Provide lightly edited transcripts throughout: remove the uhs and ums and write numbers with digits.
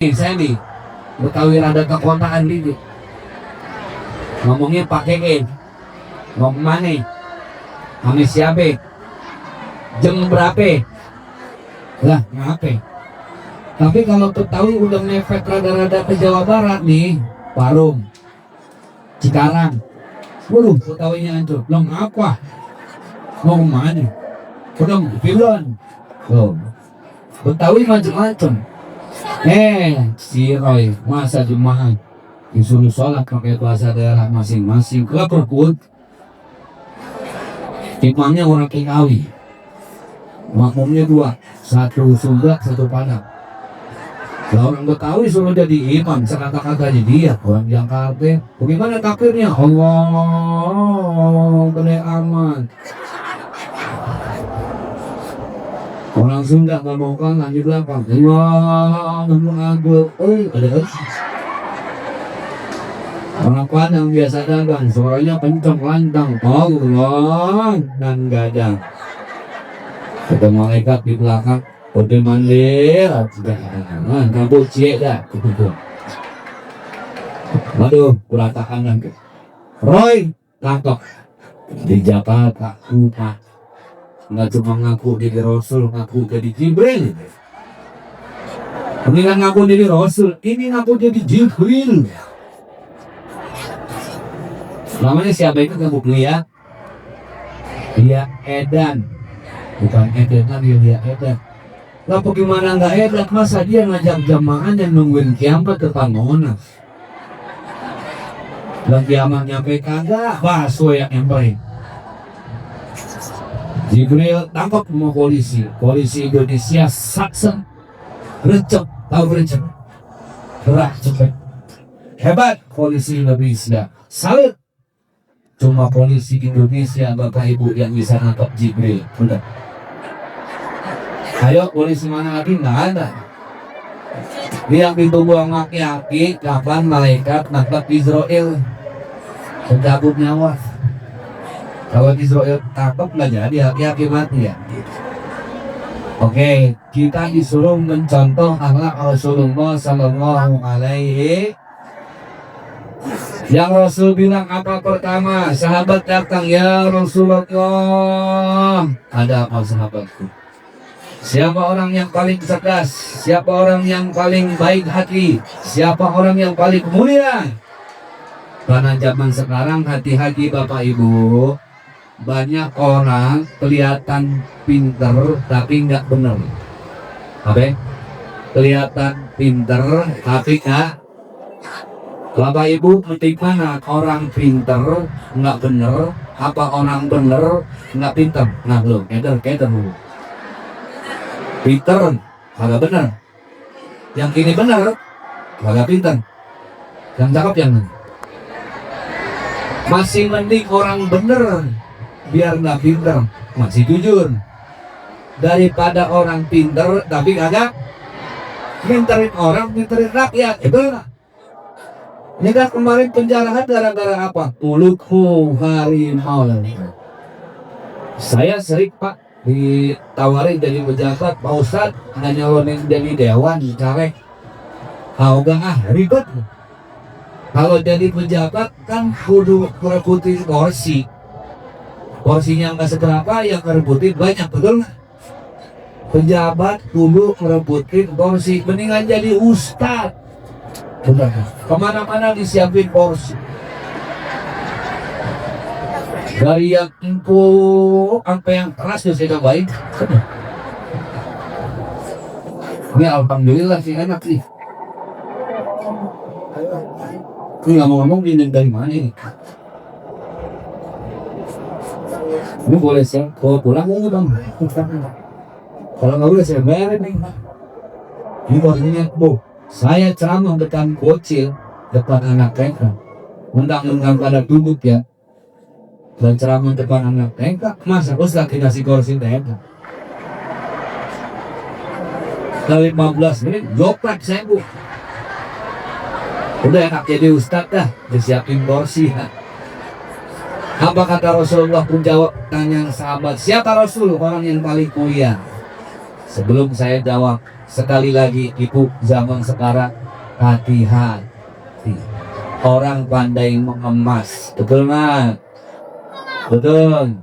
Saya nih Betawi rada kekontaan gitu ngomongnya pakai ngomong mana sama siapa jam berapa lah ngapain. Tapi kalau Betawi udah ngefek rada-rada ke Jawa Barat nih, Parung, Cikarang, waduh Betawinya hancur. Belum apa mau kemana udah pilon loh. Betawi macam-macam. Si Roy masa jemaah disuruh sholat pakai bahasa daerah masing-masing ke perkut. Imamnya orang Kikawi, makmumnya dua, satu Sunda, satu Padang. Kalau orang Betawi suruh jadi imam, sekata-katanya dia orang Jakarta. Bagaimana takbirnya? Allah gede amat. Orang Sunda nggak mau kan lanjut belakang. Wah, ngagul, ada. Orang Padang biasa dagang, suaranya kencang lantang, Allah dan gadang. Ada malaikat di belakang, udah mandir, kabut cie dah, kumpul. Waduh, kuratakan lagi. Roy, tangkap di Jakarta, lupa. Nggak cuma ngaku jadi Rasul, ngaku jadi Jibril. Ini kan ngaku jadi Rasul, ini ngaku jadi Jibril. Namanya siapa itu kamu Lia? Lia Edan, bukan Eden kan Lia Edan. Lah bagaimana nggak edan? Masa dia ngajak jamaah yang nungguin kiamat depan Monas? Dan kiamat nyampe kagak, bakso yang emperin. Jibril tangkap sama polisi Indonesia saksen, recep, tahu recep, gerak cepet, hebat polisi Indonesia, salut. Cuma polisi Indonesia Bapak Ibu yang bisa nangkap Jibril, udah. Ayo polisi mana lagi nggak ada. Dia ditunggu aki-aki, kapan malaikat nangkap Israel, pencabut nyawa. Kalau Israel tangkap nggak jadi aki-aki mati ya. Oke, kita disuruh mencontoh akhlak Rasulullah Sallallahu Alaihi. Yang Rasul bilang apa pertama? Sahabat datang, ya Rasulullah. Ada apa sahabatku? Siapa orang yang paling cerdas? Siapa orang yang paling baik hati? Siapa orang yang paling mulia? Karena zaman sekarang hati-hati Bapak Ibu, banyak orang kelihatan pinter tapi nggak benar. Apa? Kelihatan pinter tapi nggak. Bapak Ibu penting mana? Orang pinter nggak bener, apa orang bener nggak pinter? Nah lo, keder dulu. Pinter kagak bener, yang kini bener kagak pinter, yang cakep yang mana? Masih mending orang bener biar nggak pinter, masih jujur, daripada orang pinter tapi kagak pinterin orang, pinterin rakyat. Itu nggak? Ini kan kemarin penjarahan gara-gara apa? Mulutku harimau. Saya sering Pak ditawarin jadi pejabat, Pak Ustadz nggak nyalonin jadi dewan, caleg. Ribet. Kalau jadi pejabat kan kudu merebutin kursi. Kursinya nggak seberapa, yang merebutin banyak, betul nggak? Pejabat kudu merebutin kursi, mendingan jadi ustadz. Benar. Kemana-mana disiapin porsi. Dari yang empuk sampai yang keras juga saya cobain. Ini alhamdulillah sih enak sih. Ini ngomong-ngomong ini dari mana ini? Ini boleh sih, kalau pulang mau bang. Kalau nggak boleh saya bayar nih. Ini porsinya bu. Saya ceramah depan bocil, depan anak TK, undang-undang pada duduk ya, dan ceramah depan anak TK, masa Ustaz dikasih kursi TK? Dari 15 menit, joprak saya bu. Udah enak jadi Ustaz dah, disiapin kursi ya. Apa kata Rasulullah pun jawab tanya sahabat, siapa Rasul? Orang yang paling mulia. Sebelum saya jawab, sekali lagi ibu zaman sekarang, hati-hati. Orang pandai mengemas, betul nggak? Betul.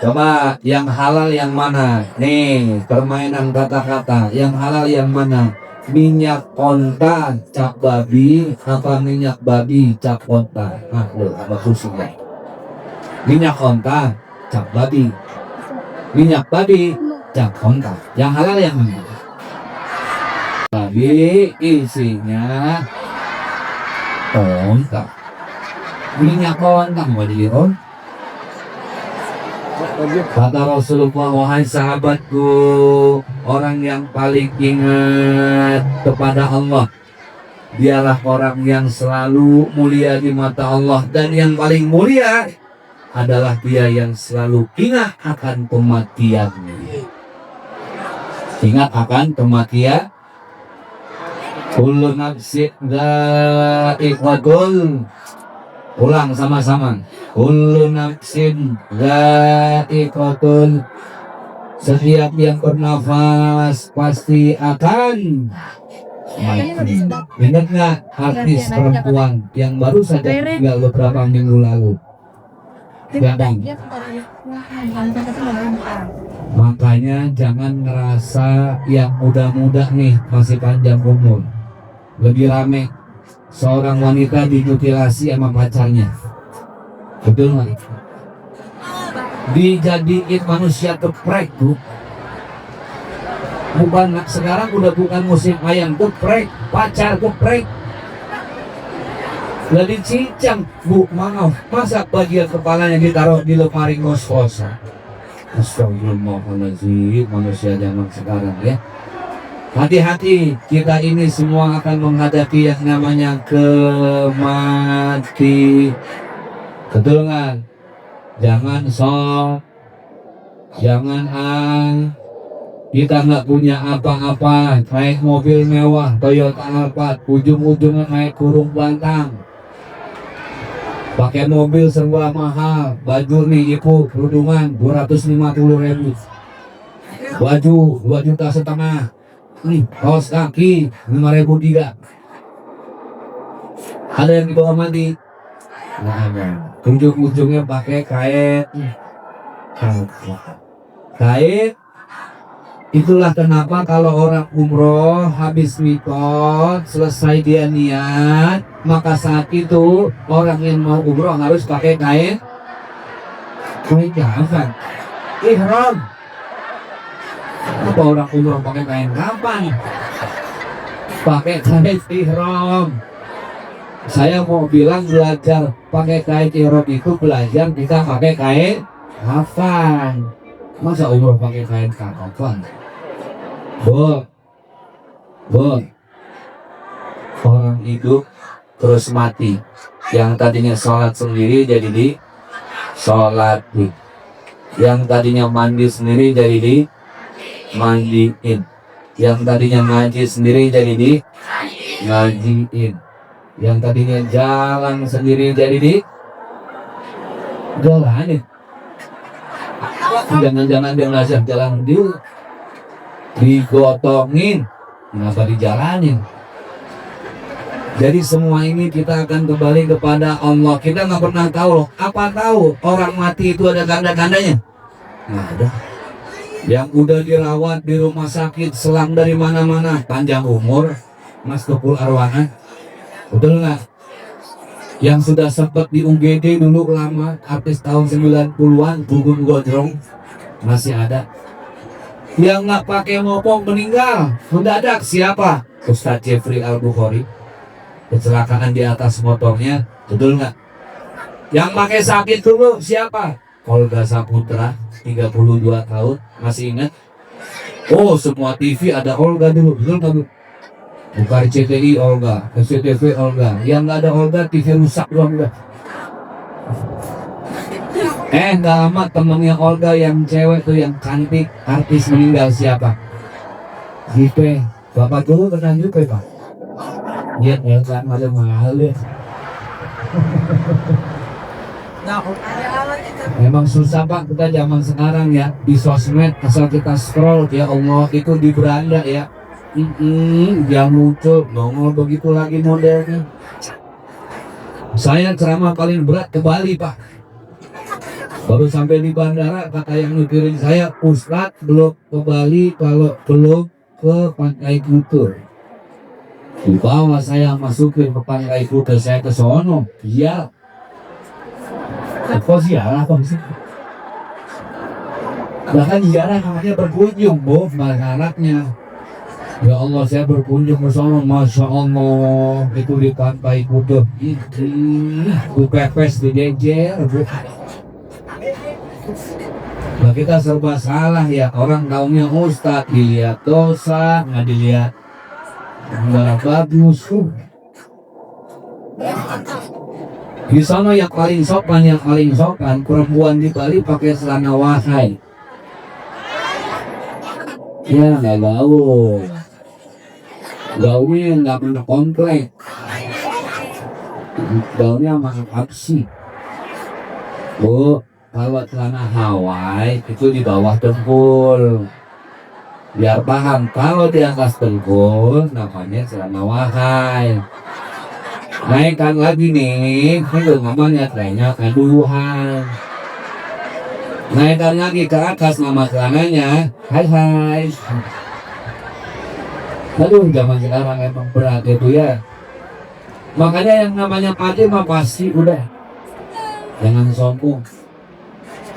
Coba yang halal yang mana? Nih, permainan kata-kata. Yang halal yang mana? Minyak onta cap babi apa minyak babi cap onta? Nah, apa khususnya? Minyak onta cap babi. Minyak babi cap onta. Yang halal yang mana? Babi isinya onta. Minyak onta mau diiron? Kata Rasulullah, wahai sahabatku, orang yang paling ingat kepada Allah, dialah orang yang selalu mulia di mata Allah. Dan yang paling mulia adalah dia yang selalu ingat akan kematian. Ingat akan kematian. Kullu nafsin dha'iqatul. Ulang sama-sama. Kullu nafsin dha'iqatul. Setiap yang bernafas pasti akan mati. Ingat nggak artis perempuan yang baru saja tinggal beberapa minggu lalu? Gadang. Makanya jangan ngerasa yang muda-muda nih masih panjang umur. Lebih rame seorang wanita dimutilasi sama pacarnya. Betul nggak? Dijadiin manusia geprek tuh. Bukan sekarang udah bukan musim ayam geprek, pacar geprek. Lagi cincang, bu, maaf, masa bagian kepalanya ditaruh di lemari kos-kosan. Astagfirullahaladzim, manusia zaman sekarang ya. Hati-hati, kita ini semua akan menghadapi yang namanya kematian. Betul kan? Jangan kita nggak punya apa-apa, naik mobil mewah, Toyota Alphard, ujung-ujungnya naik kurung bantang. Pakai mobil serba mahal, baju nih ibu, kerudungan 250.000. Baju 2,5 juta. Kaos kaki 5.300. Ada yang dibawa mandi? Nggak ada. Ujung-ujungnya pakai kain. Itulah kenapa kalau orang umroh habis mikot, selesai dia niat, maka saat itu orang yang mau umroh harus pakai kain kafan, ihram. Apa orang umroh pakai kain kapan? Pakai kain ihram. Saya mau bilang belajar pakai kain ihram itu belajar kita pakai kain kafan. Masa umroh pakai kain kafan? Bu, orang hidup terus mati. Yang tadinya sholat sendiri jadi di sholat. Yang tadinya mandi sendiri jadi di mandiin. Yang tadinya ngaji sendiri jadi di ngajiin. Yang tadinya jalan sendiri jadi di jalanin. Jangan-jangan dia belajar jalan dulu, digotongin, kenapa dijalanin? Jadi semua ini kita akan kembali kepada Allah. Kita nggak pernah tahu loh. Apa tahu orang mati itu ada tanda-tandanya? Nggak ada. Yang udah dirawat di rumah sakit, selang dari mana-mana, panjang umur, Mas Tukul Arwana, betul nggak? Yang sudah sempat di UGD dulu lama, artis tahun 90-an, Gugum Godrong, masih ada. Yang nggak pakai mopong meninggal mendadak siapa? Ustadz Jeffrey Al-Bukhari, kecelakaan di atas motornya, betul nggak? Yang pakai sakit dulu siapa? Olga Saputra, 32 tahun, masih ingat? Oh, semua TV ada Olga dulu, betul nggak? Bukan CTI Olga, SCTV Olga. Yang nggak ada Olga, TV rusak doang udah. Nggak lama temennya Olga yang cewek tuh yang cantik, artis meninggal siapa? Gipe. Bapak dulu pernah Gipe pak? Iya kan ada mahal deh. Memang susah Pak kita zaman sekarang ya, di sosmed asal kita scroll ya Allah itu di beranda ya. Dia muncul nongol begitu lagi modelnya. Saya ceramah paling berat ke Bali Pak. Baru sampai di bandara kata yang ngikirin saya, Ustadz belum ke Bali kalau belum ke Pantai Kuta. Dibawa saya masukin ke Pantai Kuta, saya ke sono, iya. Kok ziarah apa sih? Bahkan ziarah namanya berkunjung, Bu, masyarakat. Ya Allah, saya berkunjung ke sana, Masya Allah, itu di Pantai Kuta. Bu pepes di jejer, Bu. Nah, kita serba salah ya, orang taunya Ustadz, dilihat dosa, nggak dilihat nggak bagus. Di sana yang paling sopan perempuan di Bali pakai celana wahai. Ya nggak gaul, gaulnya nggak mana komplek, gaulnya masuk aksi. Bu, kalau celana Hawaii itu di bawah dengkul, biar paham. Kalau di atas dengkul namanya celana wahai. Naikkan lagi nih, itu namanya trennya keduhan. Naikkan lagi ke atas nama celananya, hai. Aduh, zaman sekarang emang berat itu ya. Makanya yang namanya mati mah pasti udah. Jangan sombong.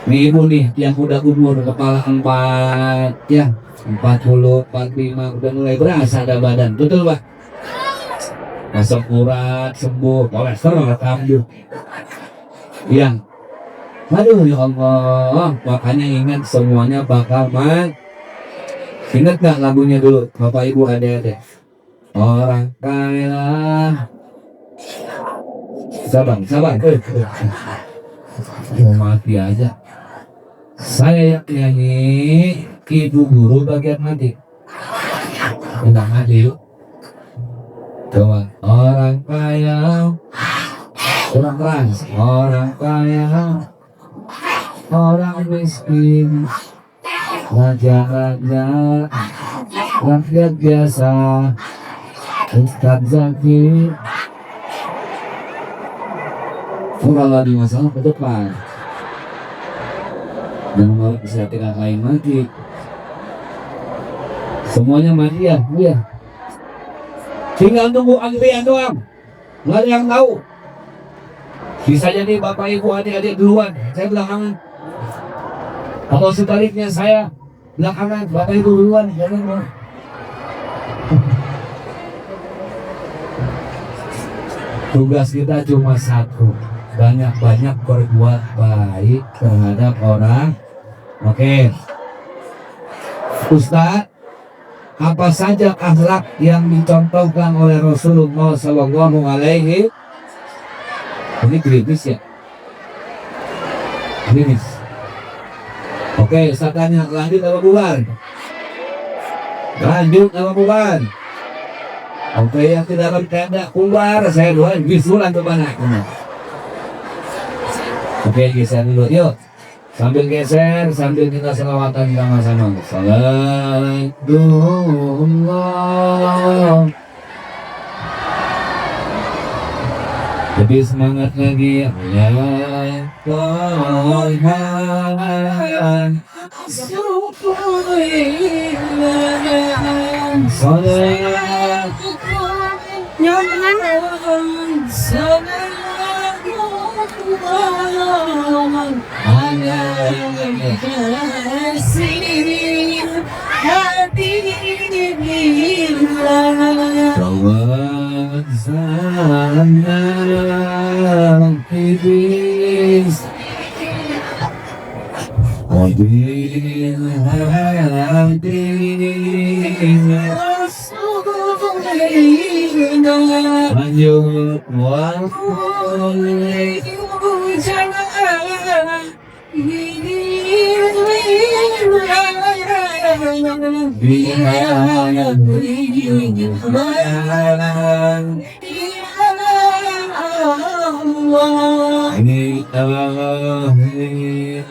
Nih ibu nih, yang udah umur kepala 4 ya, 40, 45 udah mulai berasa ada badan, betul Pak? Asam urat sembuh, kolesterol kambuh. Yang, aduh ya Allah, makanya ingat semuanya bakal ingat gak lagunya dulu, Bapak Ibu ada. Orang kaya. Sabar. Mau mati aja. Saya yang nyanyi, ibu guru bagian mati. Udah mati yuk. Coba. Orang kaya, kurang keras. Orang kaya, orang miskin, raja-raja, rakyat biasa, Ustadz Zaki. Kalau di masalah ke depan, dan kalau bisa tidak lain mati, semuanya mati ya, iya. Tinggal tunggu antrian doang, nggak ada yang tahu. Bisa jadi bapak ibu adik-adik duluan, saya belakangan. Atau sebaliknya saya belakangan, bapak ibu duluan, jangan mau. Tugas kita cuma satu, banyak-banyak berbuat baik terhadap orang. Oke, Ustadz, apa saja akhlak yang dicontohkan oleh Rasulullah Sallallahu Alaihi? Ini kritis ya, kritis. Oke, saya tanya, lanjut apa bukan? Lanjut apa bukan? Oke, yang tidak bercanda keluar, saya doain bisulan ke mana? Oke, geser dulu, yuk. Sambil geser, sambil kita selawatan sama-sama. Assalamualaikum. Lebih semangat lagi. Ya Tuhan. Ini Allahil